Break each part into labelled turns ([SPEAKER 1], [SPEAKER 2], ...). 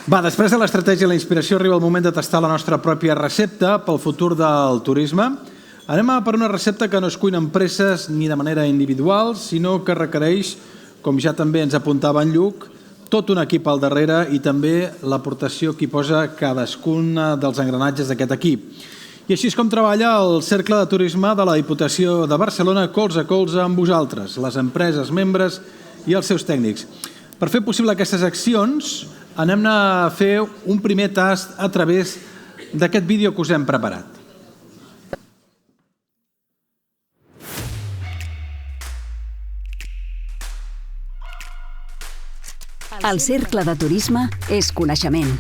[SPEAKER 1] Va, després de l'estratègia i la inspiració arriba el moment de tastar la nostra pròpia recepta pel futur del turisme. Anem per una recepta que no es cuina en presses ni de manera individual, sinó que requereix, com ja també ens apuntava en Lluc, tot un equip al darrere i també l'aportació que hi posa cadascun dels engranatges d'aquest equip. I així és com treballa el Cercle de Turisme de la Diputació de Barcelona colze a colze amb vosaltres, les empreses, membres i els seus tècnics. Per fer possible aquestes accions, anem a fer un primer tast a través d'aquest vídeo que us hem preparat.
[SPEAKER 2] El Cercle de Turisme és coneixement,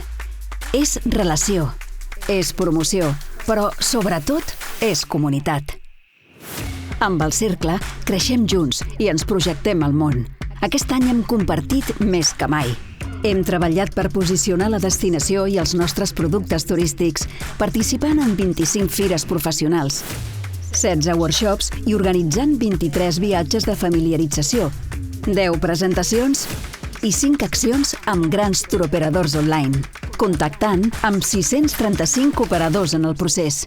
[SPEAKER 2] és relació, és promoció, però sobretot és comunitat. Amb el Cercle creixem junts i ens projectem al món. Aquest any hem compartit més que mai. Hem treballat per posicionar la destinació i els nostres productes turístics, participant en 25 fires professionals, 16 workshops i organitzant 23 viatges de familiarització, 10 presentacions i 5 accions amb grans touroperadors online, contactant amb 635 operadors en el procés.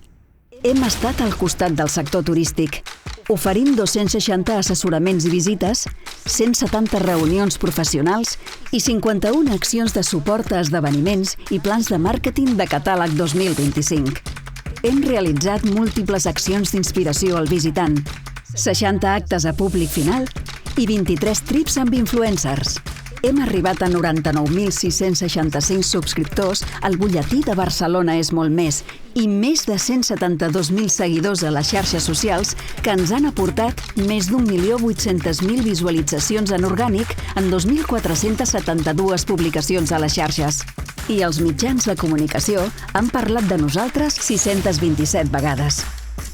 [SPEAKER 2] Hem estat al costat del sector turístic, oferint 260 assessoraments i visites, 170 reunions professionals i 51 accions de suport a esdeveniments i plans de màrqueting de catàleg 2025. Hem realitzat múltiples accions d'inspiració al visitant, 60 actes a públic final i 23 trips amb influencers. Hem arribat a 99.665 subscriptors al butlletí de Barcelona és molt més i més de 172.000 seguidors a les xarxes socials que ens han aportat més d'1.800.000 visualitzacions en orgànic en 2.472 publicacions a les xarxes. I els mitjans de comunicació han parlat de nosaltres 627 vegades.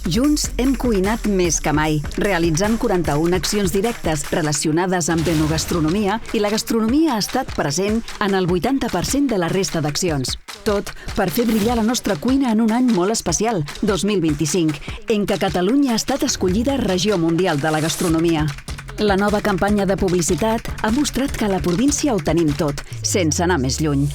[SPEAKER 2] Junts hem cuinat més que mai, realitzant 41 accions directes relacionades amb enogastronomia i la gastronomia ha estat present en el 80% de la resta d'accions. Tot per fer brillar la nostra cuina en un any molt especial, 2025, en què Catalunya ha estat escollida Regió Mundial de la Gastronomia. La nova campanya de publicitat ha mostrat que a la província ho tenim tot, sense anar més lluny,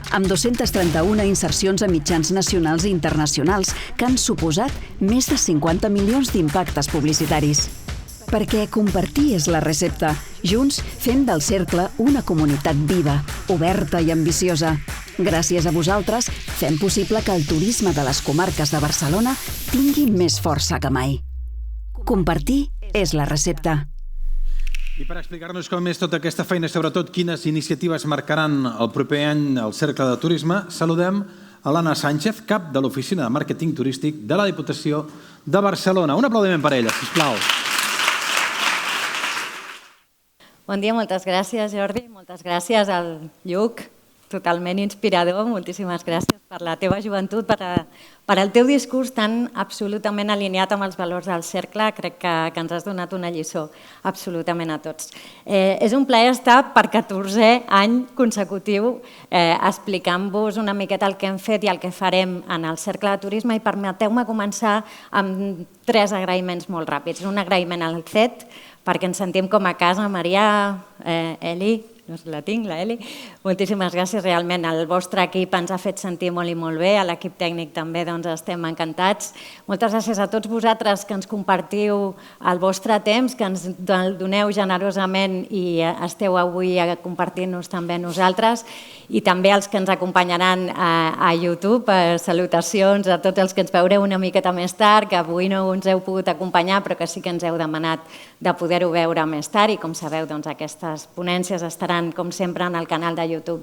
[SPEAKER 2] amb 231 insercions a mitjans nacionals i internacionals que han suposat més de 50 milions d'impactes publicitaris. Perquè compartir és la recepta. Junts fem del Cercle una comunitat viva, oberta i ambiciosa. Gràcies a vosaltres, fem possible que el turisme de les comarques de Barcelona tingui més força que mai. Compartir és la recepta.
[SPEAKER 1] I per explicar-nos com és tota aquesta feina i sobretot quines iniciatives marcaran el proper any al Cercle de Turisme, saludem a l'Anna Sánchez, cap de l'Oficina de Màrqueting Turístic de la Diputació de Barcelona. Un aplaudiment per ella, sisplau.
[SPEAKER 3] Bon dia, moltes gràcies, Jordi. Moltes gràcies al Lluc, totalment inspirador. Moltíssimes gràcies per la teva joventut, per el teu discurs tan absolutament alineat amb els valors del Cercle. Crec que ens has donat una lliçó absolutament a tots. És un plaer estar per 14è any consecutiu explicant-vos una miqueta el que hem fet i el que farem en el Cercle de Turisme i permeteu-me començar amb 3 agraïments molt ràpids. Un agraïment al CET, perquè ens sentim com a casa. Maria, Eli, la tinc, la Eli. Moltíssimes gràcies, realment el vostre equip ens ha fet sentir molt i molt bé, a l'equip tècnic també estem encantats. Moltes gràcies a tots vosaltres que ens compartiu el vostre temps, que ens doneu generosament i esteu avui compartint-nos també nosaltres, i també els que ens acompanyaran a YouTube. Salutacions a tots els que ens veureu una miqueta més tard, que avui no ens heu pogut acompanyar però que sí que ens heu demanat de poder-ho veure més tard, i com sabeu aquestes ponències estaran com sempre en el canal de YouTube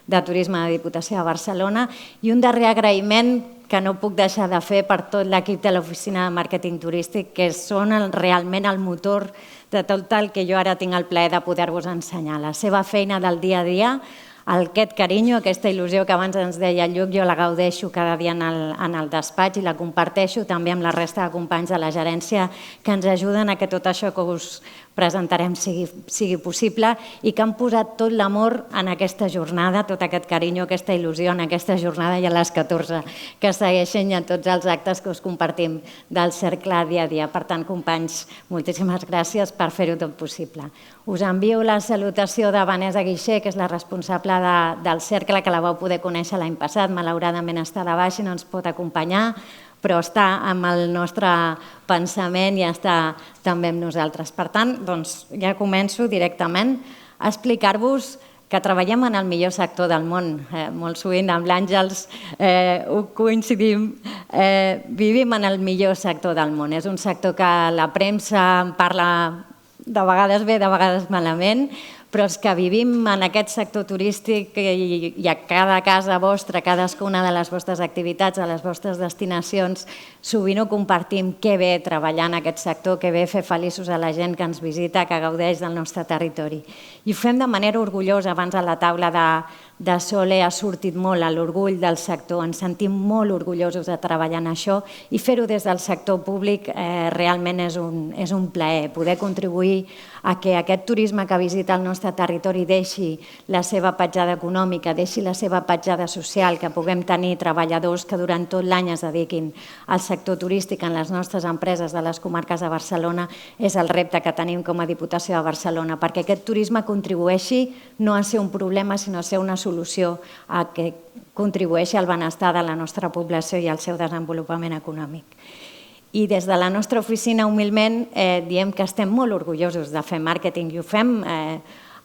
[SPEAKER 3] de Turisme de Diputació de Barcelona. I un darrer agraïment que no puc deixar de fer per tot l'equip de l'Oficina de Màrqueting Turístic, que són realment el motor de tot el que jo ara tinc el plaer de poder-vos ensenyar. La seva feina del dia a dia, aquest carinyo, aquesta il·lusió que abans ens deia el Lluc, jo la gaudeixo cada dia en el despatx i la comparteixo també amb la resta de companys de la gerència que ens ajuden a que tot això que us presentarem sigui possible i que han posat tot l'amor en aquesta jornada, tot aquest carinyo, aquesta il·lusió en aquesta jornada i a les 14 que segueixen i a tots els actes que us compartim del cercle dia a dia. Per tant, companys, moltíssimes gràcies per fer-ho tot possible. Us envio la salutació de Vanessa Guixer, que és la responsable del cercle, que la vau poder conèixer l'any passat. Malauradament està de baix i no ens pot acompanyar, però està amb el nostre pensament i està també amb nosaltres. Per tant, ja començo directament a explicar-vos que treballem en el millor sector del món. Molt sovint amb l'Àngels ho coincidim. Vivim en el millor sector del món. És un sector que la premsa en parla de vegades bé, de vegades malament, però els que vivim en aquest sector turístic i a cada casa vostra, cadascuna de les vostres activitats, a les vostres destinacions, sovint ho compartim, que bé treballar en aquest sector, que bé fer feliços a la gent que ens visita, que gaudeix del nostre territori. I ho fem de manera orgullosa. Abans a la taula de Sole ha sortit molt l'orgull del sector. Ens sentim molt orgullosos de treballar en això i fer-ho des del sector públic realment és un plaer. Poder contribuir a que aquest turisme que visita el nostre territori deixi la seva petjada econòmica, deixi la seva petjada social, que puguem tenir treballadors que durant tot l'any es dediquin al sector turístic en les nostres empreses de les comarques de Barcelona, és el repte que tenim com a Diputació de Barcelona, perquè aquest turisme contribueixi no a ser un problema, sinó a ser una solució a que contribueixi al benestar de la nostra població i al seu desenvolupament econòmic. I des de la nostra oficina, humilment, diem que estem molt orgullosos de fer màrqueting i ho fem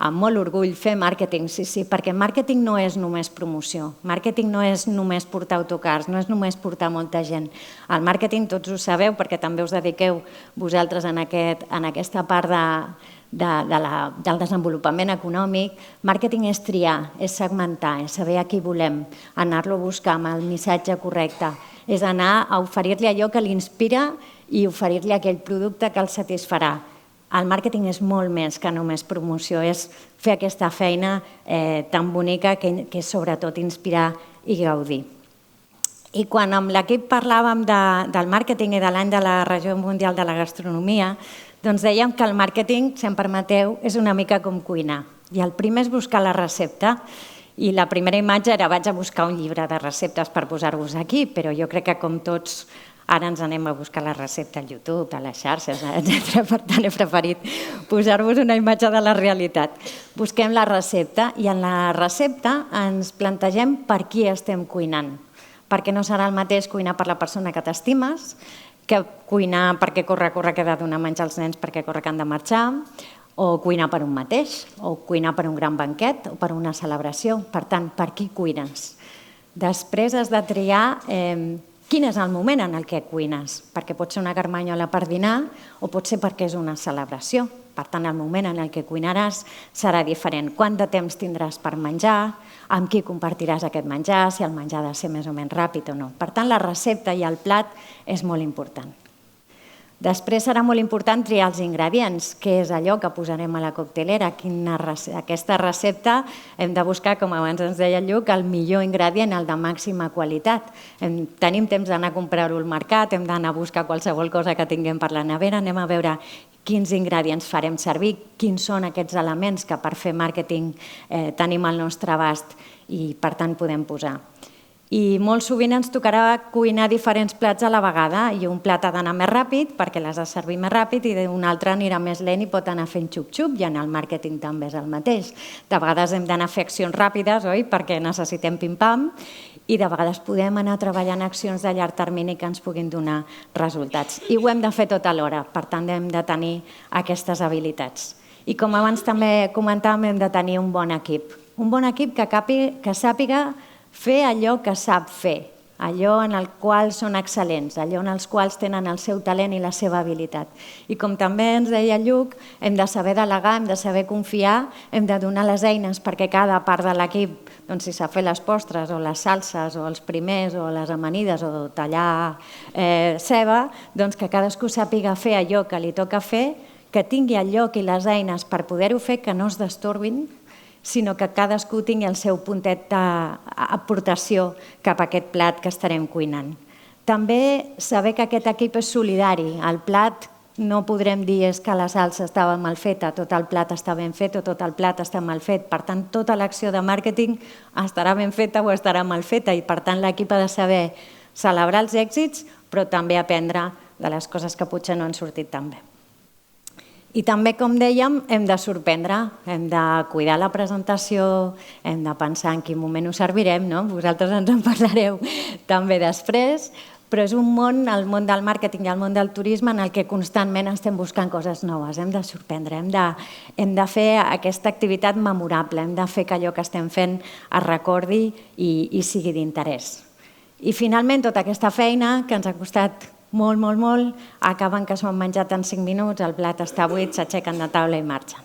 [SPEAKER 3] amb molt orgull, fer màrqueting, sí, perquè màrqueting no és només promoció, màrqueting no és només portar autocars, no és només portar molta gent. El màrqueting, tots ho sabeu, perquè també us dediqueu vosaltres en aquesta part del desenvolupament econòmic. Màrqueting és triar, és segmentar, és saber a qui volem, anar-lo a buscar amb el missatge correcte, és anar a oferir-li allò que l'inspira i oferir-li aquell producte que el satisfarà. El màrqueting és molt més que només promoció, és fer aquesta feina tan bonica que és sobretot inspirar i gaudir. I quan amb l'equip parlàvem del màrqueting i de l'any de la Regió Mundial de la Gastronomia, doncs dèiem que el màrqueting, si em permeteu, és una mica com cuinar. I el primer és buscar la recepta. I la primera imatge era vaig a buscar un llibre de receptes per posar-vos aquí, però jo crec que com tots ara ens anem a buscar la recepta al YouTube, a les xarxes, etc. Per tant, he preferit posar-vos una imatge de la realitat. Busquem la recepta i en la recepta ens plantegem per qui estem cuinant, perquè no serà el mateix cuinar per la persona que t'estimes que cuinar perquè corre, que he de donar menjar als nens perquè corre que han de marxar, o cuinar per un mateix, o cuinar per un gran banquet, o per una celebració. Per tant, per qui cuines? Després has de triar quin és el moment en el què cuines, perquè pot ser una carmanyola per dinar o pot ser perquè és una celebració. Per tant, el moment en el què cuinaràs serà diferent. Quant de temps tindràs per menjar, amb qui compartiràs aquest menjar, si el menjar ha de ser més o menys ràpid o no. Per tant, la recepta i el plat és molt important. Després serà molt important triar els ingredients, què és allò que posarem a la coctelera. Aquesta recepta hem de buscar, com abans ens deia el Lluc, el millor ingredient, el de màxima qualitat. Tenim temps d'anar a comprar-ho al mercat, hem d'anar a buscar qualsevol cosa que tinguem per la nevera, anem a veure quins ingredients farem servir, quins són aquests elements que per fer màrqueting tenim al nostre abast i per tant podem posar. I molt sovint ens tocarà cuinar diferents plats a la vegada i un plat ha d'anar més ràpid perquè l'has de servir més ràpid i un altre anirà més lent i pot anar fent xup-xup i en el màrqueting també és el mateix. De vegades hem d'anar a fer accions ràpides, oi? Perquè necessitem pim-pam i de vegades podem anar treballant accions de llarg termini que ens puguin donar resultats. I ho hem de fer tot alhora, per tant hem de tenir aquestes habilitats. I com abans també comentàvem, hem de tenir un bon equip. Un bon equip que sàpiga fer allò que sap fer, allò en el qual són excel·lents, allò en els quals tenen el seu talent i la seva habilitat. I com també ens deia Lluc, hem de saber delegar, hem de saber confiar, hem de donar les eines perquè cada part de l'equip, si sap fer les postres o les salses o els primers o les amanides o tallar ceba, que cadascú sàpiga fer allò que li toca fer, que tingui el lloc i les eines per poder-ho fer, que no es destorbin, sinó que cadascú tingui el seu puntet d'aportació cap a aquest plat que estarem cuinant. També saber que aquest equip és solidari. El plat no podrem dir és que la salsa estava mal feta, tot el plat està ben fet o tot el plat està mal fet. Per tant, tota l'acció de màrqueting estarà ben feta o estarà mal feta i, per tant, l'equip ha de saber celebrar els èxits, però també aprendre de les coses que potser no han sortit tan bé. I també, com dèiem, hem de sorprendre, hem de cuidar la presentació, hem de pensar en quin moment ho servirem, no? Vosaltres ens en parlareu també després, però és un món, el món del màrqueting i el món del turisme, en el que constantment estem buscant coses noves, hem de sorprendre, hem de fer aquesta activitat memorable, hem de fer que allò que estem fent es recordi i sigui d'interès. I finalment, tota aquesta feina que ens ha costat molt, molt, molt, acaben que s'ho han menjat en 5 minuts, el plat està buit, s'aixequen de taula i marxen.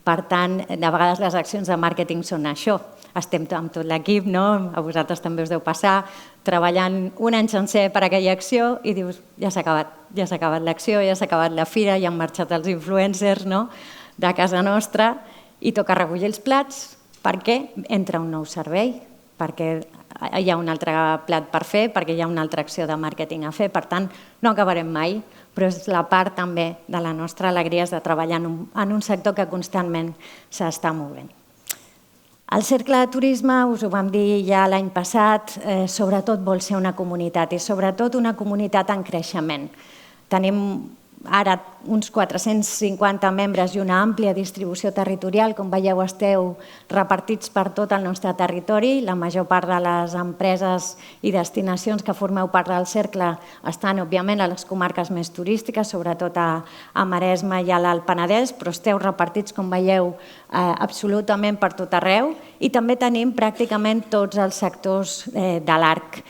[SPEAKER 3] Per tant, de vegades les accions de màrqueting són això. Estem amb tot l'equip, a vosaltres també us deu passar, treballant un any sencer per aquella acció i dius, ja s'ha acabat l'acció, ja s'ha acabat la fira, ja han marxat els influencers de casa nostra i toca recollir els plats perquè entra un nou servei, perquè hi ha un altre plat per fer, perquè hi ha una altra acció de màrqueting a fer, per tant, no acabarem mai, però és la part també de la nostra alegria de treballar en un sector que constantment s'està movent. El Cercle de Turisme, us ho vam dir ja l'any passat, sobretot vol ser una comunitat i sobretot una comunitat en creixement. Tenim ara uns 450 membres i una àmplia distribució territorial. Com veieu, esteu repartits per tot el nostre territori. La major part de les empreses i destinacions que formeu part del cercle estan, òbviament, a les comarques més turístiques, sobretot a Maresme i a l'Alt Penedès, però esteu repartits, com veieu, absolutament per tot arreu. I també tenim pràcticament tots els sectors de l'arc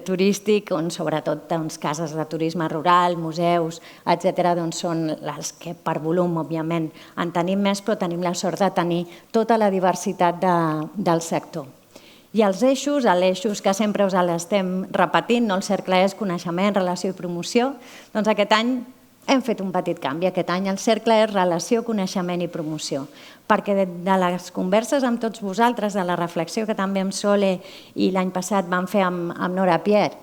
[SPEAKER 3] turístic, on sobretot cases de turisme rural, museus, etc., són les que per volum, òbviament, en tenim més, però tenim la sort de tenir tota la diversitat del sector. I els eixos, l'eixos que sempre us l'estem repetint, el cercle és coneixement, relació i promoció, doncs aquest any hem fet un petit canvi. Aquest any el cercle és relació, coneixement i promoció, perquè de les converses amb tots vosaltres, de la reflexió que també amb Sole i l'any passat vam fer amb Nora Pierre,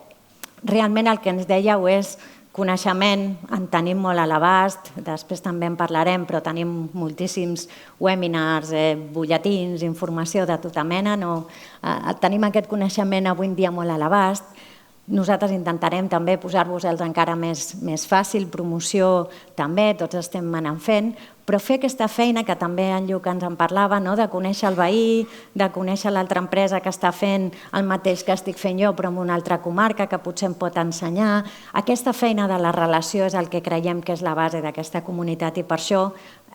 [SPEAKER 3] realment el que ens dèieu és coneixement, en tenim molt a l'abast, després també en parlarem, però tenim moltíssims webinars, butlletins, informació de tota mena. Tenim aquest coneixement avui en dia molt a l'abast. Nosaltres intentarem també posar-vos-els encara més fàcil, promoció també, tots estem anant fent, però fer aquesta feina que també en Lluc ens en parlava, de conèixer el veí, de conèixer l'altra empresa que està fent el mateix que estic fent jo, però en una altra comarca que potser em pot ensenyar. Aquesta feina de la relació és el que creiem que és la base d'aquesta comunitat i per això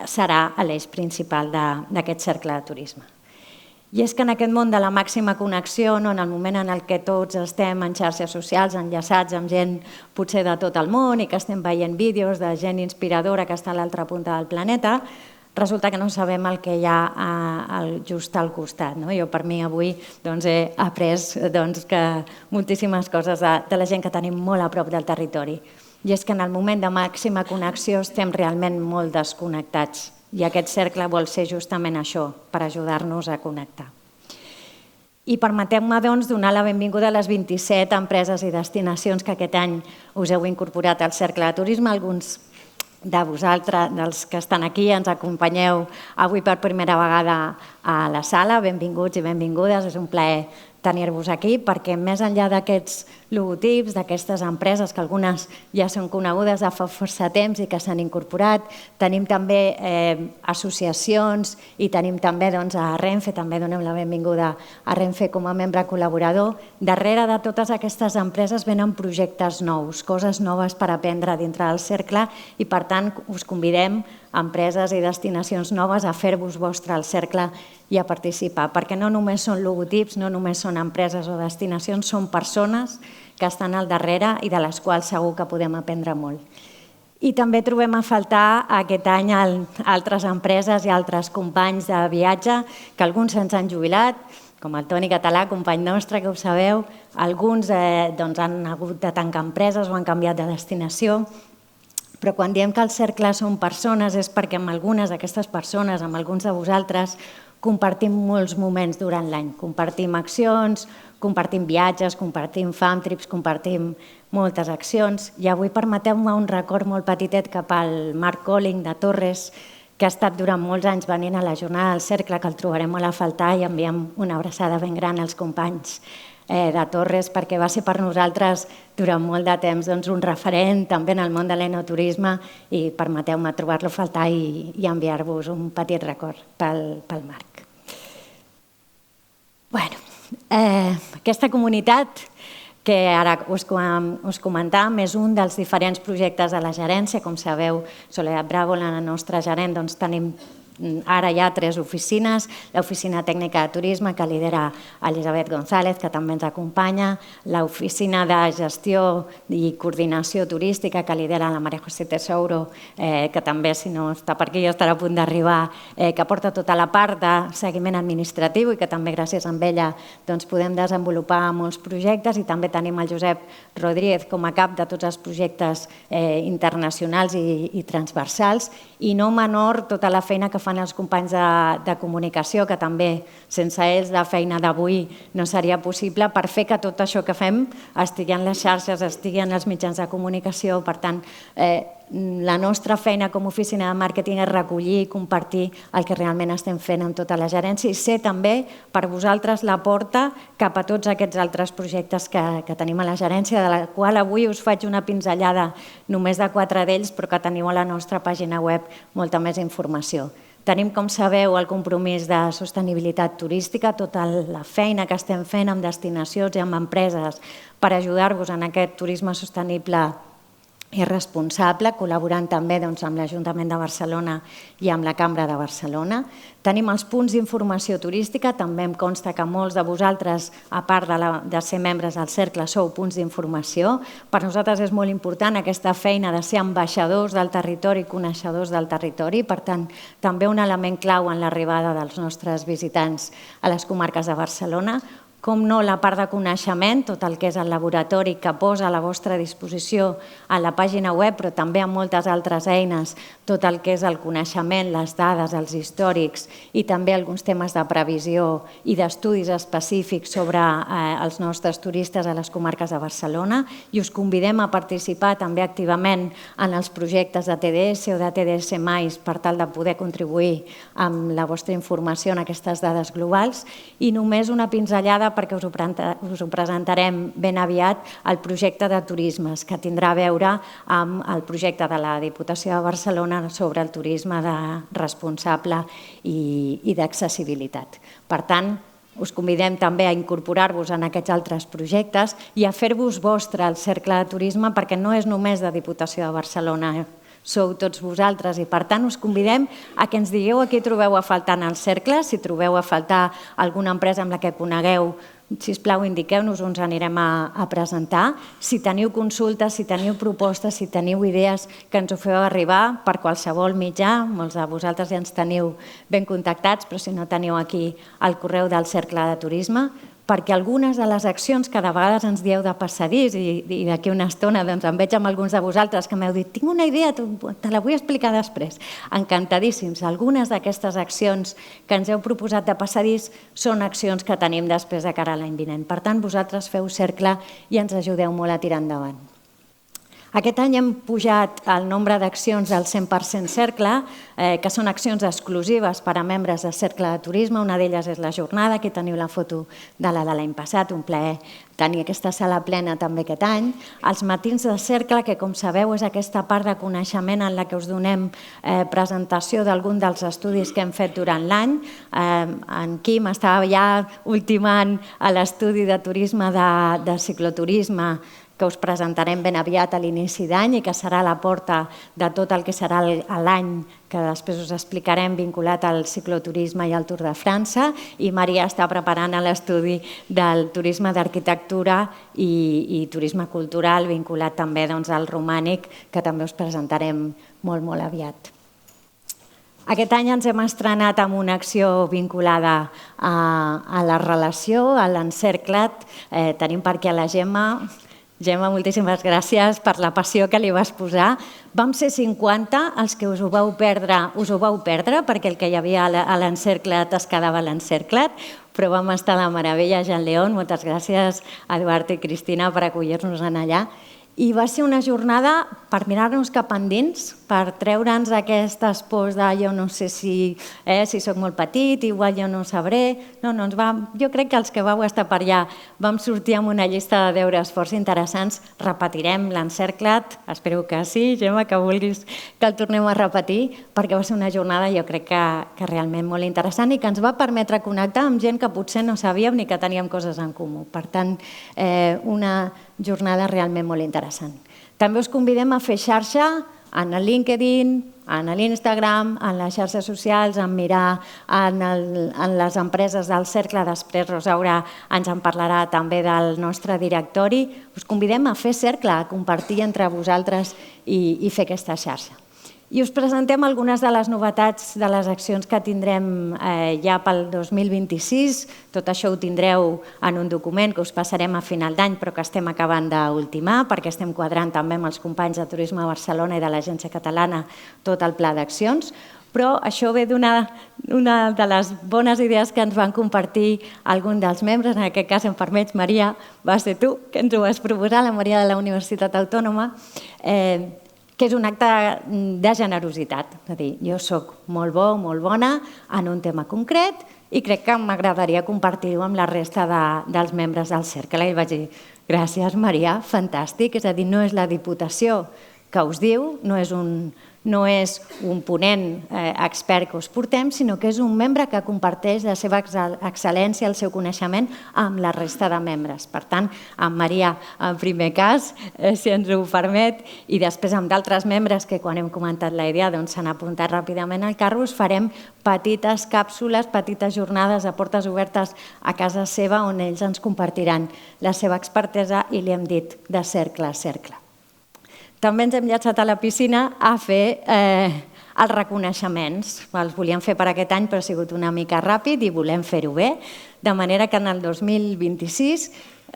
[SPEAKER 3] serà l'eix principal d'aquest cercle de turisme. I és que en aquest món de la màxima connexió, en el moment en què tots estem en xarxes socials, enllaçats amb gent potser de tot el món i que estem veient vídeos de gent inspiradora que està a l'altra punta del planeta, resulta que no sabem el que hi ha just al costat. Jo per mi avui he après moltíssimes coses de la gent que tenim molt a prop del territori. I és que en el moment de màxima connexió estem realment molt desconnectats. I aquest cercle vol ser justament això, per ajudar-nos a connectar. I permeteu-me, donar la benvinguda a les 27 empreses i destinacions que aquest any us heu incorporat al cercle de turisme. Alguns de vosaltres, dels que estan aquí, ens acompanyeu avui per primera vegada a la sala. Benvinguts i benvingudes, és un plaer tenir-vos aquí, perquè més enllà d'aquests logotips, d'aquestes empreses que algunes ja són conegudes de fa força temps i que s'han incorporat, tenim també associacions i tenim també a Renfe, també donem la benvinguda a Renfe com a membre col·laborador. Darrere de totes aquestes empreses venen projectes nous, coses noves per aprendre dintre del cercle i per tant us convidem a empreses i destinacions noves a fer-vos vostre al cercle i a participar, perquè no només són logotips, no només són empreses o destinacions, són persones que estan al darrere i de les quals segur que podem aprendre molt. I també trobem a faltar aquest any altres empreses i altres companys de viatge, que alguns se'ns han jubilat, com el Toni Català, company nostre, que ho sabeu, alguns han hagut de tancar empreses o han canviat de destinació, però quan diem que el cercle són persones és perquè amb algunes d'aquestes persones, amb alguns de vosaltres, compartim molts moments durant l'any. Compartim accions, compartim viatges, compartim fam trips, compartim moltes accions. I avui permeteu-me un record molt petitet cap al Marc Colling de Torres, que ha estat durant molts anys venint a la jornada del cercle, que el trobarem molt a faltar, i enviem una abraçada ben gran als companys de Torres, perquè va ser per nosaltres durant molt de temps un referent també en el món de l'enoturisme, i permeteu-me trobar-lo a faltar i enviar-vos un petit record pel Marc. Aquesta comunitat que ara us comentàvem és un dels diferents projectes de la gerència. Com sabeu, Soledat Bravo, la nostra gerent, tenim ara hi ha 3 oficines, l'oficina tècnica de turisme que lidera Elisabet González, que també ens acompanya, l'oficina de gestió i coordinació turística que lidera la María José Tesouro, que també, si no està per aquí, ja estarà a punt d'arribar, que porta tota la part de seguiment administratiu i que també gràcies a ella podem desenvolupar molts projectes, i també tenim el Josep Rodríguez com a cap de tots els projectes internacionals i transversals, i no menor tota la feina que fan els companys de comunicació, que també sense ells la feina d'avui no seria possible, per fer que tot això que fem estigui en les xarxes, estigui en els mitjans de comunicació. Per tant, la nostra feina com a oficina de màrqueting és recollir i compartir el que realment estem fent amb tota la gerència, i ser també per vosaltres la porta cap a tots aquests altres projectes que tenim a la gerència, de la qual avui us faig una pinzellada només de 4 d'ells, però que teniu a la nostra pàgina web molta més informació. Tenim, com sabeu, el compromís de sostenibilitat turística, tota la feina que estem fent amb destinacions i amb empreses per ajudar-vos en aquest turisme sostenible i responsable, col·laborant també amb l'Ajuntament de Barcelona i amb la Cambra de Barcelona. Tenim els punts d'informació turística, també em consta que molts de vosaltres, a part de ser membres del cercle, sou punts d'informació. Per nosaltres és molt important aquesta feina de ser ambaixadors del territori, coneixedors del territori, per tant, també un element clau en l'arribada dels nostres visitants a les comarques de Barcelona. Com no, la part de coneixement, tot el que és el laboratori que posa a la vostra disposició a la pàgina web, però també amb moltes altres eines, tot el que és el coneixement, les dades, els històrics, i també alguns temes de previsió i d'estudis específics sobre els nostres turistes a les comarques de Barcelona, i us convidem a participar també activament en els projectes de TDS o de TDS+, per tal de poder contribuir amb la vostra informació en aquestes dades globals. I només una pinzellada, perquè us ho presentarem ben aviat, el projecte de turismes, que tindrà a veure amb el projecte de la Diputació de Barcelona sobre el turisme responsable i d'accessibilitat. Per tant, us convidem també a incorporar-vos en aquests altres projectes i a fer-vos vostre el cercle de turisme, perquè no és només de Diputació de Barcelona, sou tots vosaltres, i per tant us convidem a que ens digueu a qui trobeu a faltar en el cercle. Si trobeu a faltar alguna empresa amb la que conegueu, sisplau, indiqueu-nos, ens anirem a presentar. Si teniu consultes, si teniu propostes, si teniu idees, que ens ho feu arribar per qualsevol mitjà. Molts de vosaltres ja ens teniu ben contactats, però si no, teniu aquí el correu del Cercle de Turisme, perquè algunes de les accions que de vegades ens dieu de passadís, i d'aquí una estona em veig amb alguns de vosaltres que m'heu dit tinc una idea, te la vull explicar després. Encantadíssims. Algunes d'aquestes accions que ens heu proposat de passadís són accions que tenim després de cara a l'any vinent. Per tant, vosaltres feu cercle i ens ajudeu molt a tirar endavant. Aquest any hem pujat el nombre d'accions al 100% cercle, que són accions exclusives per a membres del Cercle de Turisme. Una d'elles és la jornada, aquí teniu la foto de l'any passat, un plaer tenir aquesta sala plena també aquest any. Els matins de cercle, que com sabeu és aquesta part de coneixement en la que us donem presentació d'algun dels estudis que hem fet durant l'any. En Quim estava ja ultimant l'estudi de turisme de cicloturisme, que us presentarem ben aviat a l'inici d'any i que serà la porta de tot el que serà l'any, que després us explicarem, vinculat al cicloturisme i al Tour de França. I Maria està preparant l'estudi del turisme d'arquitectura i turisme cultural, vinculat també al romànic, que també us presentarem molt, molt aviat. Aquest any ens hem estrenat amb una acció vinculada a la relació, a l'encerclat. Tenim per aquí a la Gemma, Gemma, moltíssimes gràcies per la passió que li vas posar. Vam ser 50 els que us ho vau perdre, perquè el que hi havia a l'encerclat es quedava a l'encerclat, però vam estar a la meravella. Jean León, moltes gràcies a Eduard i Cristina per acollir-nos en allà. I va ser una jornada per mirar-nos cap endins, per treure'ns aquestes pors de jo no sé si soc molt petit, igual jo no sabré. Jo crec que els que vau estar per allà vam sortir amb una llista de deures força interessants. Repetirem l'encerclat, espero que sí, Gemma, que vulguis que el tornem a repetir, perquè va ser una jornada jo crec que realment molt interessant i que ens va permetre connectar amb gent que potser no sabíem ni que teníem coses en comú. Per tant, una jornada realment molt interessant. També us convidem a fer xarxa en el LinkedIn, en l'Instagram, en les xarxes socials, en mirar en les empreses del cercle. Després Rosaura ens en parlarà també del nostre directori. Us convidem a fer cercle, a compartir entre vosaltres i fer aquesta xarxa. I us presentem algunes de les novetats de les accions que tindrem ja pel 2026. Tot això ho tindreu en un document que us passarem a final d'any, però que estem acabant d'ultimar, perquè estem quadrant també amb els companys de Turisme a Barcelona i de l'Agència Catalana tot el pla d'accions. Però això ve d'una de les bones idees que ens van compartir algun dels membres, en aquest cas, em permets, Maria, va ser tu que ens ho vas proposar, la Maria de la Universitat Autònoma, que és un acte de generositat. És a dir, jo soc molt bo, molt bona en un tema concret i crec que m'agradaria compartir-ho amb la resta dels membres del cercle. I vaig dir, gràcies Maria, fantàstic. És a dir, no és la Diputació que us diu, no és un ponent expert que us portem, sinó que és un membre que comparteix la seva excel·lència, el seu coneixement amb la resta de membres. Per tant, amb Maria, en primer cas, si ens ho permet, i després amb d'altres membres que quan hem comentat la idea s'han apuntat ràpidament al carro, us farem petites càpsules, petites jornades a portes obertes a casa seva on ells ens compartiran la seva expertesa i li hem dit de cercle a cercle. També ens hem llançat a la piscina a fer els reconeixements. Els volíem fer per aquest any, però ha sigut una mica ràpid i volem fer-ho bé. De manera que en el 2026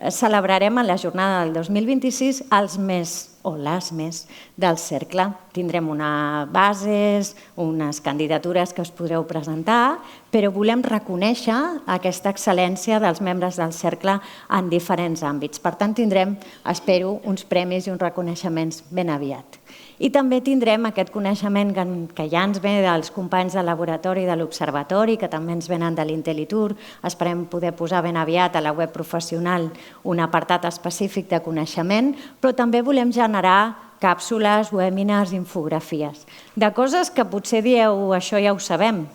[SPEAKER 3] celebrarem en la jornada del 2026 els més o les més del cercle. Tindrem unes bases, unes candidatures que us podreu presentar, però volem reconèixer aquesta excel·lència dels membres del cercle en diferents àmbits. Per tant, tindrem, espero, uns premis i uns reconeixements ben aviat. I també tindrem aquest coneixement que ja ens ve dels companys del laboratori de l'Observatori, que també ens venen de l'Intel·litur. Esperem poder posar ben aviat a la web professional un apartat específic de coneixement, però també volem generar càpsules, webinars, infografies, de coses que potser dieu, això ja ho sabem,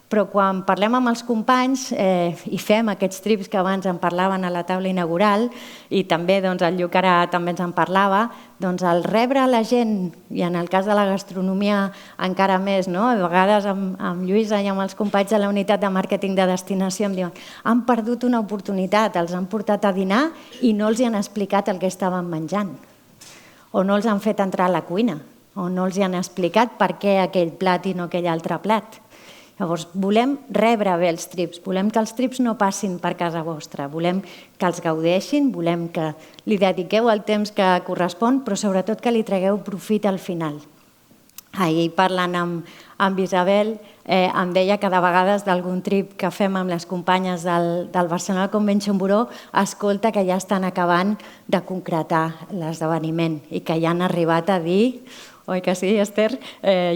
[SPEAKER 3] però quan parlem amb els companys i fem aquests trips que abans en parlaven a la taula inaugural i també el Lluc ara també ens en parlava, el rebre la gent, i en el cas de la gastronomia encara més, a vegades amb Lluïsa i amb els companys de la unitat de màrqueting de destinació em diuen han perdut una oportunitat, els han portat a dinar i no els han explicat el que estaven menjant, o no els han fet entrar a la cuina, o no els han explicat per què aquell plat i no aquell altre plat. Llavors, volem rebre bé els trips, volem que els trips no passin per casa vostra, volem que els gaudeixin, volem que li dediqueu el temps que correspon, però sobretot que li tregueu profit al final. Ahir parlant amb Isabel em deia que de vegades d'algun trip que fem amb les companyes del Barcelona Convention Bureau escolta que ja estan acabant de concretar l'esdeveniment i que ja han arribat a dir... Oi que sí, Esther?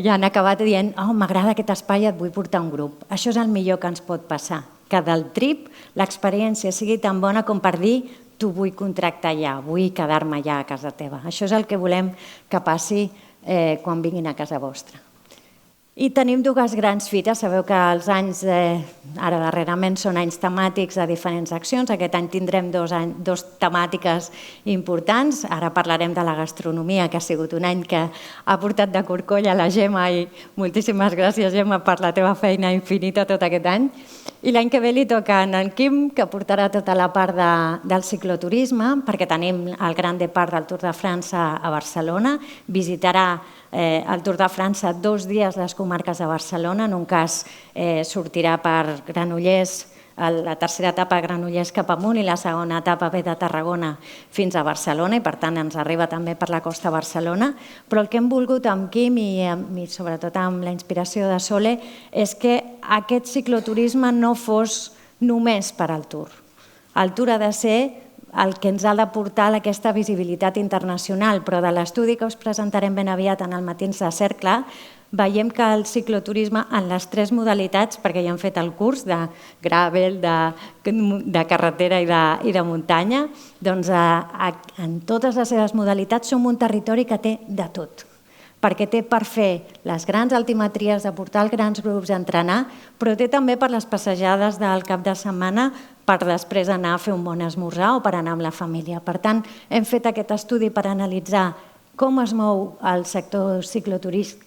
[SPEAKER 3] Ja han acabat dient m'agrada aquest espai, et vull portar un grup. Això és el millor que ens pot passar, que del trip l'experiència sigui tan bona com per dir t'ho vull contractar ja, vull quedar-me ja a casa teva. Això és el que volem que passi quan vinguin a casa vostra. I tenim dues grans fites. Sabeu que els anys, ara darrerament, són anys temàtics de diferents accions. Aquest any tindrem dos temàtiques importants. Ara parlarem de la gastronomia, que ha sigut un any que ha portat de corcoll a la Gemma i moltíssimes gràcies, Gemma, per la teva feina infinita tot aquest any. I l'any que ve li toca a en Quim, que portarà tota la part del cicloturisme, perquè tenim el Gran Depart del Tour de França a Barcelona. Visitarà el Tour de França 2 dies les comarques de Barcelona. En un cas sortirà per Granollers, La tercera etapa a Granollers cap amunt i la segona etapa ve de Tarragona fins a Barcelona i per tant ens arriba també per la costa de Barcelona. Però el que hem volgut amb Quim i sobretot amb la inspiració de Sole és que aquest cicloturisme no fos només per al Tour. El Tour ha de ser el que ens ha de portar aquesta visibilitat internacional, però de l'estudi que us presentarem ben aviat en el Matins de Cercle, veiem que el cicloturisme en les 3 modalitats, perquè ja hem fet el curs de gravel, de carretera i de muntanya, doncs en totes les seves modalitats som un territori que té de tot, perquè té per fer les grans altimetries, de portar els grans grups a entrenar, però té també per les passejades del cap de setmana per després anar a fer un bon esmorzar o per anar amb la família. Per tant, hem fet aquest estudi per analitzar com es mou el sector cicloturístic,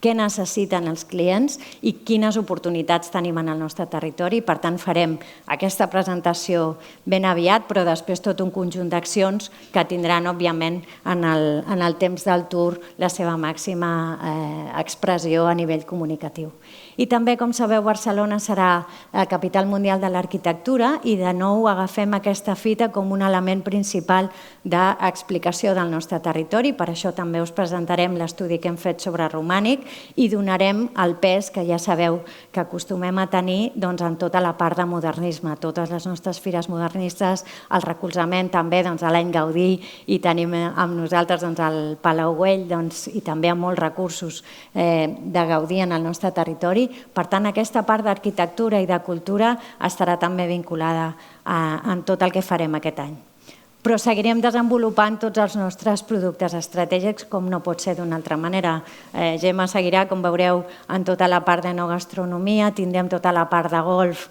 [SPEAKER 3] què necessiten els clients i quines oportunitats tenim en el nostre territori. Per tant, farem aquesta presentació ben aviat, però després tot un conjunt d'accions que tindran, òbviament, en el temps del Tour la seva màxima expressió a nivell comunicatiu. I també, com sabeu, Barcelona serà la capital mundial de l'arquitectura i de nou agafem aquesta fita com un element principal d'explicació del nostre territori. Per això també us presentarem l'estudi que hem fet sobre romànic i donarem el pes que ja sabeu que acostumem a tenir en tota la part de modernisme. Totes les nostres fires modernistes, el recolzament també a l'any Gaudí i tenim amb nosaltres el Palau Güell i també amb molts recursos de Gaudí en el nostre territori. Per tant, aquesta part d'arquitectura i de cultura estarà també vinculada en tot el que farem aquest any. Però seguirem desenvolupant tots els nostres productes estratègics com no pot ser d'una altra manera. Gemma seguirà, com veureu, en tota la part de no gastronomia, tindrem tota la part de golf,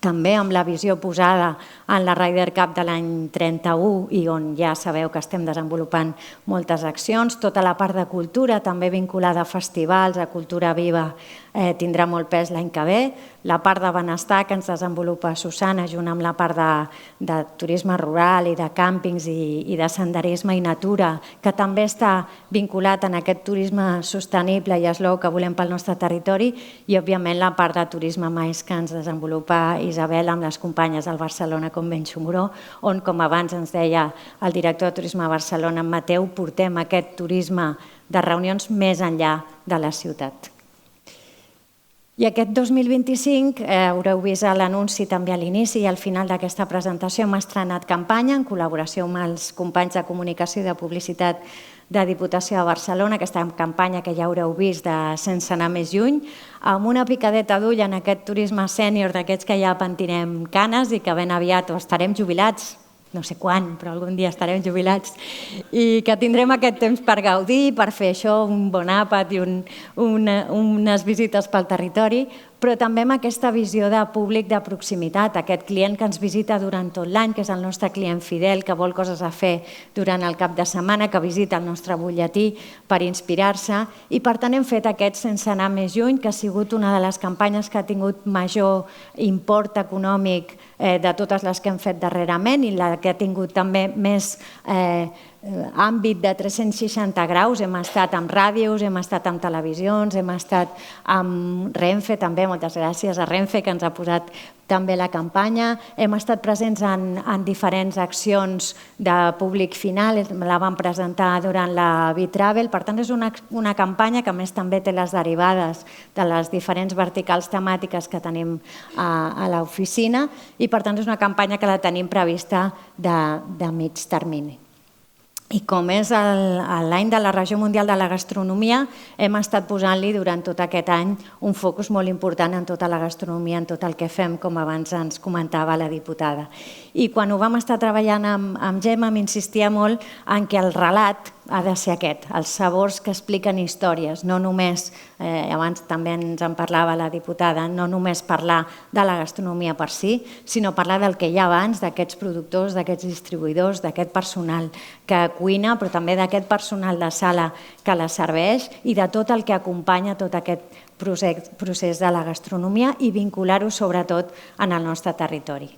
[SPEAKER 3] també amb la visió posada en la Ryder Cup de l'any 31 i on ja sabeu que estem desenvolupant moltes accions. Tota la part de cultura, també vinculada a festivals, a cultura viva, tindrà molt pes l'any que ve. La part de benestar que ens desenvolupa Susana, junt amb la part de turisme rural i de càmpings i de senderisme i natura, que també està vinculat en aquest turisme sostenible i slow que volem pel nostre territori, i òbviament la part de turisme mais que ens desenvolupa Isabel amb les companyes del Barcelona Convent Xumoró, on, com abans ens deia el director de Turisme de Barcelona, en Mateu, portem aquest turisme de reunions més enllà de la ciutat. I aquest 2025, haureu vist l'anunci també a l'inici i al final d'aquesta presentació, hem estrenat campanya en col·laboració amb els companys de comunicació i de publicitat de Diputació de Barcelona, aquesta campanya que ja haureu vist de Sense anar més lluny, amb una picadeta d'ull en aquest turisme sènior d'aquests que ja pentinem canes i que ben aviat estarem jubilats, no sé quan, però algun dia estarem jubilats, i que tindrem aquest temps per gaudir, per fer això, un bon àpat i unes visites pel territori, però també amb aquesta visió de públic de proximitat, aquest client que ens visita durant tot l'any, que és el nostre client fidel, que vol coses a fer durant el cap de setmana, que visita el nostre butlletí per inspirar-se, i per tant hem fet aquest Sense anar més lluny, que ha sigut una de les campanyes que ha tingut major import econòmic de totes les que hem fet darrerament i la que ha tingut també més àmbit de 360 graus. Hem estat amb ràdios, hem estat amb televisions, hem estat amb Renfe també, moltes gràcies a Renfe que ens ha posat també la campanya. Hem estat presents en diferents accions de públic final, la vam presentar durant la B-Travel, per tant és una campanya que a més també té les derivades de les diferents verticals temàtiques que tenim a l'oficina i per tant és una campanya que la tenim prevista de mig termini. I com és l'any de la Regió Mundial de la Gastronomia, hem estat posant-li durant tot aquest any un focus molt important en tota la gastronomia, en tot el que fem, com abans ens comentava la diputada. I quan ho vam estar treballant amb Gemma, m'insistia molt en que el relat ha de ser aquest, els sabors que expliquen històries, no només, abans també ens en parlava la diputada, no només parlar de la gastronomia per si, sinó parlar del que hi ha abans, d'aquests productors, d'aquests distribuïdors, d'aquest personal que cuina, però també d'aquest personal de sala que la serveix i de tot el que acompanya tot aquest procés de la gastronomia i vincular-ho sobretot en el nostre territori.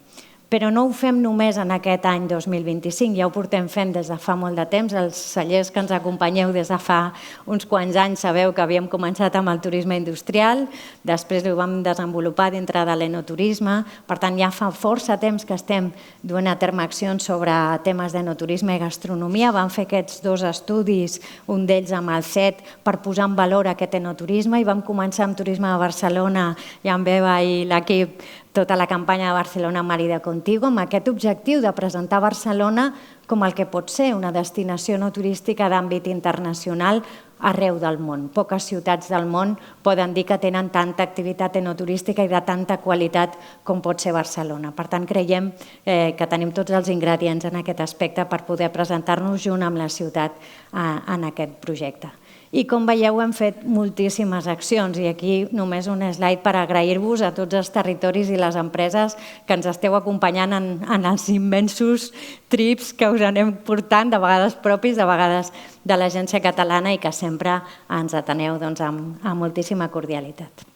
[SPEAKER 3] però no ho fem només en aquest any 2025, ja ho portem fent des de fa molt de temps. Els cellers que ens acompanyeu des de fa uns quants anys sabeu que havíem començat amb el turisme industrial, després ho vam desenvolupar dintre de l'enoturisme, per tant ja fa força temps que estem duent a terme accions sobre temes d'enoturisme i gastronomia. Vam fer aquests 2 estudis, un d'ells amb el CET, per posar en valor aquest enoturisme i vam començar amb Turisme de Barcelona i amb Eva i l'equip tota la campanya de Barcelona Marida Contigo amb aquest objectiu de presentar Barcelona com el que pot ser una destinació no turística d'àmbit internacional arreu del món. Poques ciutats del món poden dir que tenen tanta activitat enoturística i de tanta qualitat com pot ser Barcelona. Per tant, creiem que tenim tots els ingredients en aquest aspecte per poder presentar-nos junt amb la ciutat en aquest projecte. I com veieu hem fet moltíssimes accions i aquí només un slide per agrair-vos a tots els territoris i les empreses que ens esteu acompanyant en els immensos trips que us anem portant, de vegades propis, de vegades de l'Agència Catalana i que sempre ens ateneu amb moltíssima cordialitat.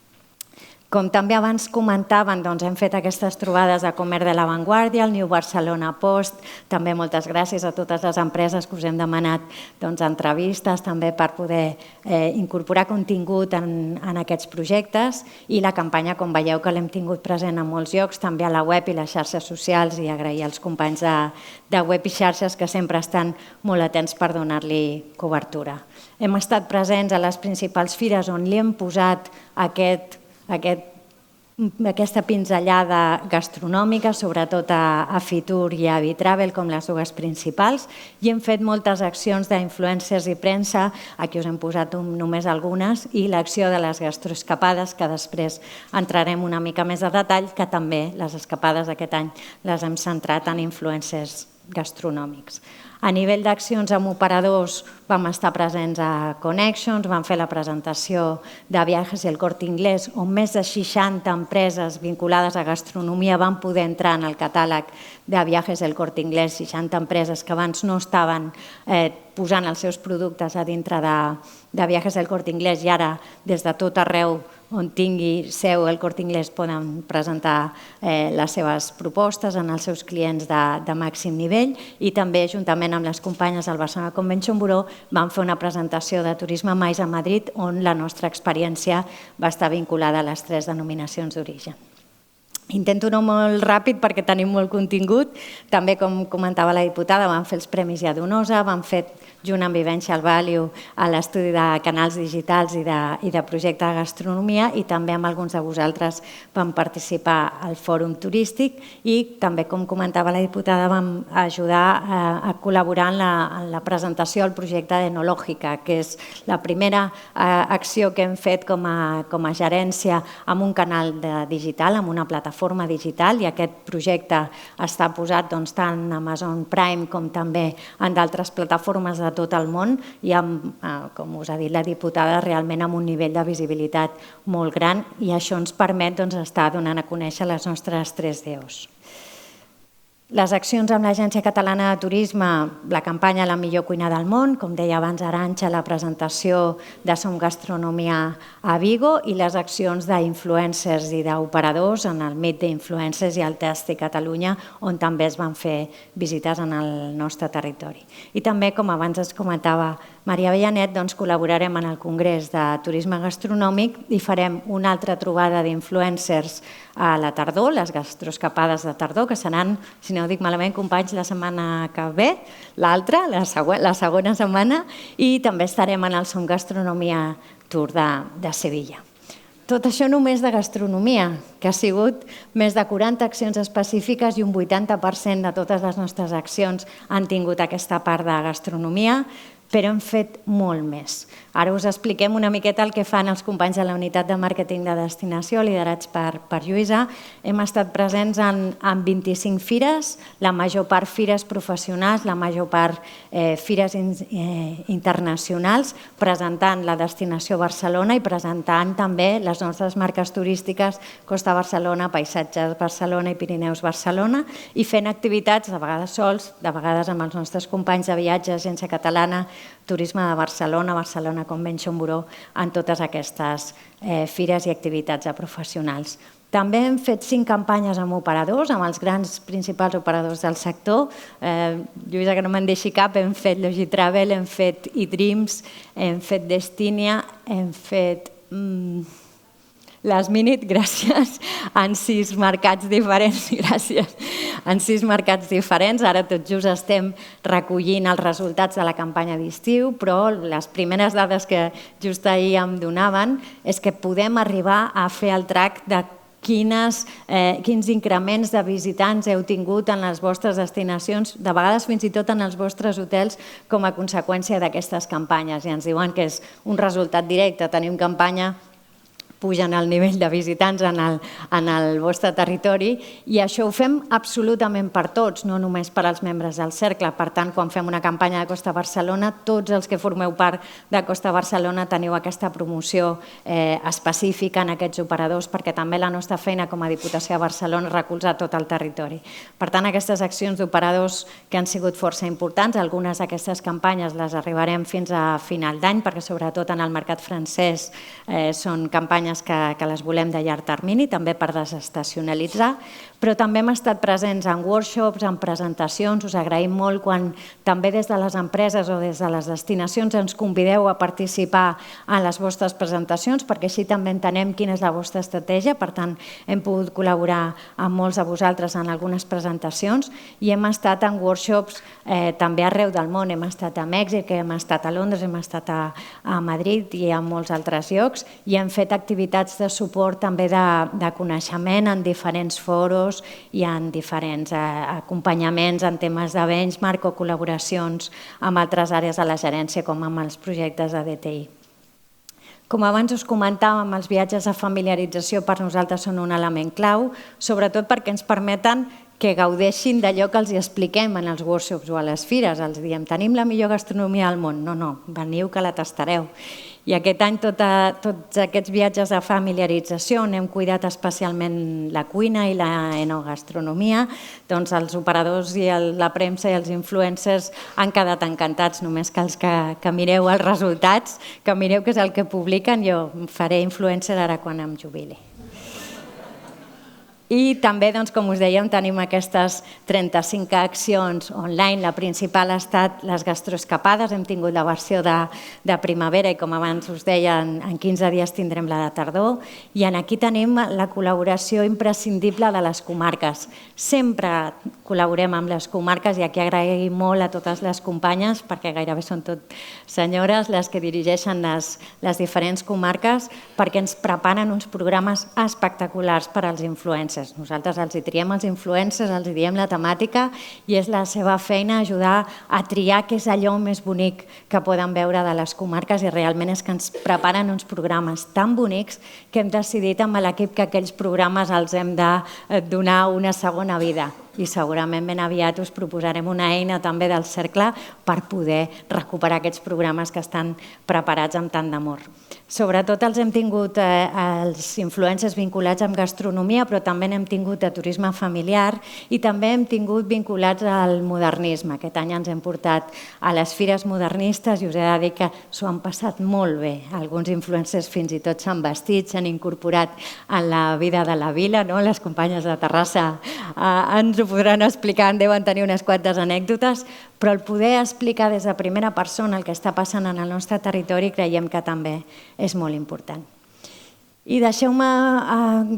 [SPEAKER 3] Com també abans comentaven, hem fet aquestes trobades de Comerç de l'Avantguàrdia, el New Barcelona Post, també moltes gràcies a totes les empreses que us hem demanat entrevistes també per poder incorporar contingut en aquests projectes i la campanya, com veieu, que l'hem tingut present en molts llocs, també a la web i les xarxes socials i agrair als companys de web i xarxes que sempre estan molt atents per donar-li cobertura. Hem estat presents a les principals fires on li hem posat aquesta pinzellada gastronòmica, sobretot a Fitur i a Vitravel com les dues principals, i hem fet moltes accions d'influencers i premsa, aquí us hem posat només algunes, i l'acció de les gastroescapades, que després entrarem una mica més de detall, que també les escapades d'aquest any les hem centrat en influencers gastronòmics. A nivell d'accions amb operadors vam estar presents a Connections, vam fer la presentació de Viajes El Corte Inglés, on més de 60 empreses vinculades a gastronomia van poder entrar en el catàleg de Viajes El Corte Inglés, 60 empreses que abans no estaven posant els seus productes a dintre de Viajes El Corte Inglés i ara des de tot arreu on tingui seu el Corte Inglés poden presentar les seves propostes en els seus clients de màxim nivell i també juntament amb les companyes del Barcelona Convention Bureau vam fer una presentació de Turisme Mais a Madrid on la nostra experiència va estar vinculada a les 3 denominacions d'origen. Intento anar molt ràpid perquè tenim molt contingut. També, com comentava la diputada, vam fer els Premis Lladonosa, vam fer junt amb Vivencial Value a l'estudi de canals digitals i de projecte de gastronomia i també amb alguns de vosaltres vam participar al Fòrum Turístic i també, com comentava la diputada, vam ajudar a col·laborar en la presentació del projecte d'Enològica, que és la primera acció que hem fet com a gerència amb un canal digital, amb una plataforma digital, i aquest projecte està posat tant a Amazon Prime com també en d'altres plataformes de tot el món i amb, com us ha dit la diputada, realment amb un nivell de visibilitat molt gran i això ens permet estar donant a conèixer les nostres 3DOs. Les accions amb l'Agència Catalana de Turisme, la campanya La millor cuina del món, com deia abans Arantxa, la presentació de Som Gastronomia a Vigo i les accions d'influencers i d'operadors en el Meet d'Influencers i el Tasti Catalunya, on també es van fer visites en el nostre territori. I també, com abans es comentava Maria Avellanet, col·laborarem en el Congrés de Turisme Gastronòmic i farem una altra trobada d'influencers a la tardor, les gastroescapades de tardor, que seran, si no ho dic malament, companys, la setmana que ve, l'altra, la segona setmana, i també estarem en el Som Gastronomia Tour de Sevilla. Tot això només de gastronomia, que ha sigut més de 40 accions específiques i un 80% de totes les nostres accions han tingut aquesta part de gastronomia, però hem fet molt més. Ara us expliquem una miqueta el que fan els companys de la unitat de màrqueting de destinació, liderats per Lluïsa. Hem estat presents en 25 fires, la major part fires professionals, la major part fires internacionals, presentant la destinació Barcelona i presentant també les nostres marques turístiques Costa Barcelona, Paisatges Barcelona i Pirineus Barcelona i fent activitats, de vegades sols, de vegades amb els nostres companys de viatge, Agència Catalana Turisme de Barcelona, Barcelona Convention Bureau, en totes aquestes fires i activitats de professionals. També hem fet 5 campanyes amb operadors, amb els grans principals operadors del sector. Lluïsa, que no me'n deixi cap, hem fet Logitravel, hem fet eDreams, hem fet Destinia, hem fet Last Minute, gràcies, en 6 mercats diferents, gràcies, en 6 mercats diferents. Ara tot just estem recollint els resultats de la campanya d'estiu, però les primeres dades que just ahir em donaven és que podem arribar a fer el track de quins increments de visitants heu tingut en les vostres destinacions, de vegades fins i tot en els vostres hotels, com a conseqüència d'aquestes campanyes. I ens diuen que és un resultat directe. Tenim campanya, pugen el nivell de visitants en el vostre territori i això ho fem absolutament per tots, no només per als membres del cercle. Per tant, quan fem una campanya de Costa Barcelona, tots els que formeu part de Costa Barcelona teniu aquesta promoció específica en aquests operadors, perquè també la nostra feina com a Diputació de Barcelona és recolzar tot el territori. Per tant, aquestes accions d'operadors que han sigut força importants, algunes d'aquestes campanyes les arribarem fins a final d'any, perquè sobretot en el mercat francès són campanyes que les volem de llarg termini, també per desestacionalitzar, però també hem estat presents en workshops, en presentacions. Us agraïm molt quan també des de les empreses o des de les destinacions ens convideu a participar en les vostres presentacions, perquè així també entenem quina és la vostra estratègia. Per tant, hem pogut col·laborar amb molts de vosaltres en algunes presentacions i hem estat en workshops també arreu del món. Hem estat a Mèxic, hem estat a Londres, hem estat a Madrid i a molts altres llocs i hem fet activitats de suport també de coneixement en diferents foros i en diferents acompanyaments en temes de benchmark o col·laboracions amb altres àrees de la gerència com amb els projectes de DTI. Com abans us comentàvem, els viatges de familiarització per nosaltres són un element clau, sobretot perquè ens permeten que gaudeixin d'allò que els expliquem en els workshops o a les fires. Els diem, tenim la millor gastronomia del món. No, veniu que la tastareu. I aquest any tots aquests viatges de familiarització on hem cuidat especialment la cuina i la enogastronomia, doncs els operadors i la premsa i els influencers han quedat encantats. Només cal que mireu els resultats, que mireu què és el que publiquen. Jo faré influencer ara quan em jubili. I també, com us dèiem, tenim aquestes 35 accions online. La principal ha estat les gastroescapades. Hem tingut la versió de primavera i, com abans us deia, en 15 dies tindrem la de tardor. I aquí tenim la col·laboració imprescindible de les comarques. Sempre col·laborem amb les comarques i aquí agraïm molt a totes les companyes, perquè gairebé són tot senyores les que dirigeixen les diferents comarques, perquè ens preparen uns programes espectaculars per als influencers. Nosaltres els hi triem els influencers, els hi diem la temàtica i és la seva feina ajudar a triar què és allò més bonic que poden veure de les comarques i realment és que ens preparen uns programes tan bonics que hem decidit amb l'equip que aquells programes els hem de donar una segona vida. I segurament ben aviat us proposarem una eina també del cercle per poder recuperar aquests programes que estan preparats amb tant d'amor. Sobretot els hem tingut els influencers vinculats amb gastronomia, però també n'hem tingut de turisme familiar i també hem tingut vinculats al modernisme. Aquest any ens hem portat a les fires modernistes i us he de dir que s'ho han passat molt bé. Alguns influencers fins i tot s'han vestit, s'han incorporat en la vida de la vila. Les companyes de Terrassa ens ho podran explicar, en deuen tenir unes quantes anècdotes, però el poder explicar des de primera persona el que està passant en el nostre territori creiem que també és molt important. I deixeu-me,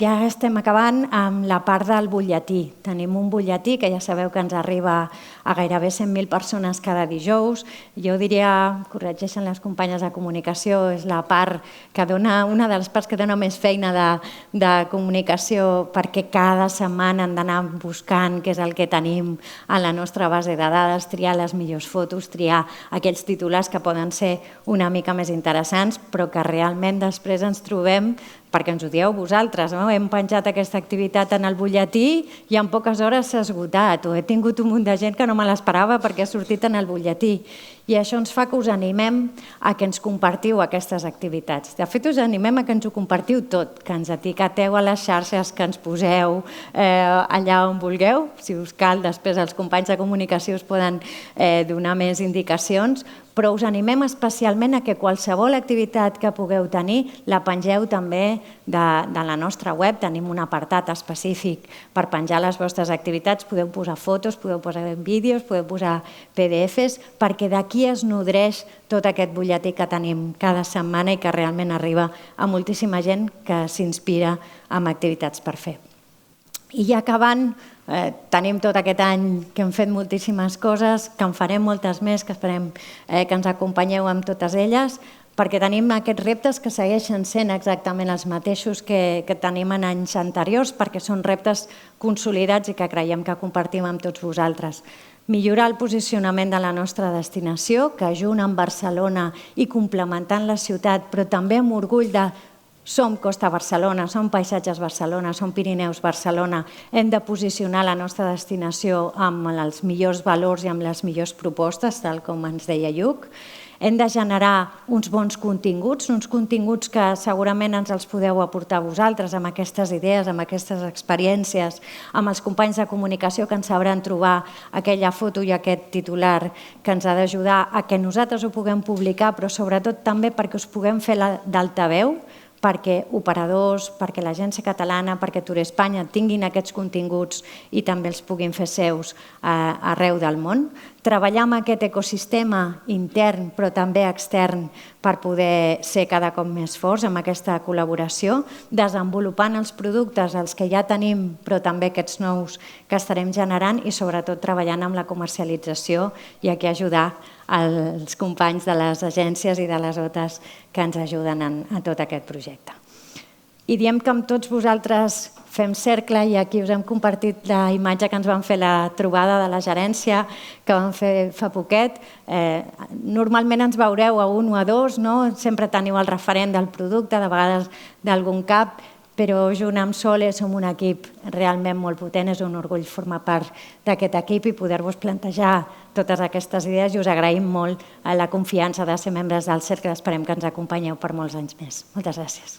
[SPEAKER 3] ja estem acabant, amb la part del butlletí. Tenim un butlletí que ja sabeu que ens arriba a gairebé 100.000 persones cada dijous. Jo diria, corregeixen les companyes de comunicació, és la part que dona, una de les parts que dona més feina de comunicació, perquè cada setmana han d'anar buscant què és el que tenim a la nostra base de dades, triar les millors fotos, triar aquells titulars que poden ser una mica més interessants, però que realment després ens trobem, perquè ens ho dieu vosaltres, hem penjat aquesta activitat en el butlletí i en poques hores s'ha esgotat, o he tingut un munt de gent que no me l'esperava perquè ha sortit en el butlletí. I això ens fa que us animem a que ens compartiu aquestes activitats. De fet, us animem a que ens ho compartiu tot, que ens etiqueteu a les xarxes, que ens poseu allà on vulgueu. Si us cal, després els companys de comunicació us poden donar més indicacions, però us animem especialment a que qualsevol activitat que pugueu tenir la pengeu també de la nostra web. Tenim un apartat específic per penjar les vostres activitats. Podeu posar fotos, podeu posar vídeos, podeu posar PDFs, perquè d'aquí es nodreix tot aquest butlletí que tenim cada setmana i que realment arriba a moltíssima gent que s'inspira amb activitats per fer. I ja acabant, tenim tot aquest any que hem fet moltíssimes coses, que en farem moltes més, que esperem que ens acompanyeu amb totes elles, perquè tenim aquests reptes que segueixen sent exactament els mateixos que tenim en anys anteriors, perquè són reptes consolidats i que creiem que compartim amb tots vosaltres. Millorar el posicionament de la nostra destinació, que junt amb Barcelona i complementant la ciutat, però també amb orgull de som Costa Barcelona, som Paisatges Barcelona, som Pirineus Barcelona, hem de posicionar la nostra destinació amb els millors valors i amb les millors propostes, tal com ens deia Lluc. Hem de generar uns bons continguts, uns continguts que segurament ens els podeu aportar vosaltres amb aquestes idees, amb aquestes experiències, amb els companys de comunicació que ens sabran trobar aquella foto i aquest titular que ens ha d'ajudar a que nosaltres ho puguem publicar, però sobretot també perquè us puguem fer d'altaveu, perquè operadors, perquè l'Agència Catalana, perquè Turespanya tinguin aquests continguts i també els puguin fer seus arreu del món. Treballar amb aquest ecosistema intern però també extern per poder ser cada cop més forts amb aquesta col·laboració, desenvolupant els productes, els que ja tenim, però també aquests nous que estarem generant i sobretot treballant amb la comercialització i aquí ajudar els companys de les agències i de les OTAs que ens ajuden a tot aquest projecte. I diem que amb tots vosaltres fem cercle i aquí us hem compartit la imatge que ens van fer la trobada de la gerència que vam fer fa poquet. Normalment ens veureu a un o a dos, sempre teniu el referent del producte, de vegades d'algun cap, però junt amb Sole som un equip realment molt potent, és un orgull formar part d'aquest equip i poder-vos plantejar totes aquestes idees i us agraïm molt la confiança de ser membres del cercle. Esperem que ens acompanyeu per molts anys més. Moltes gràcies.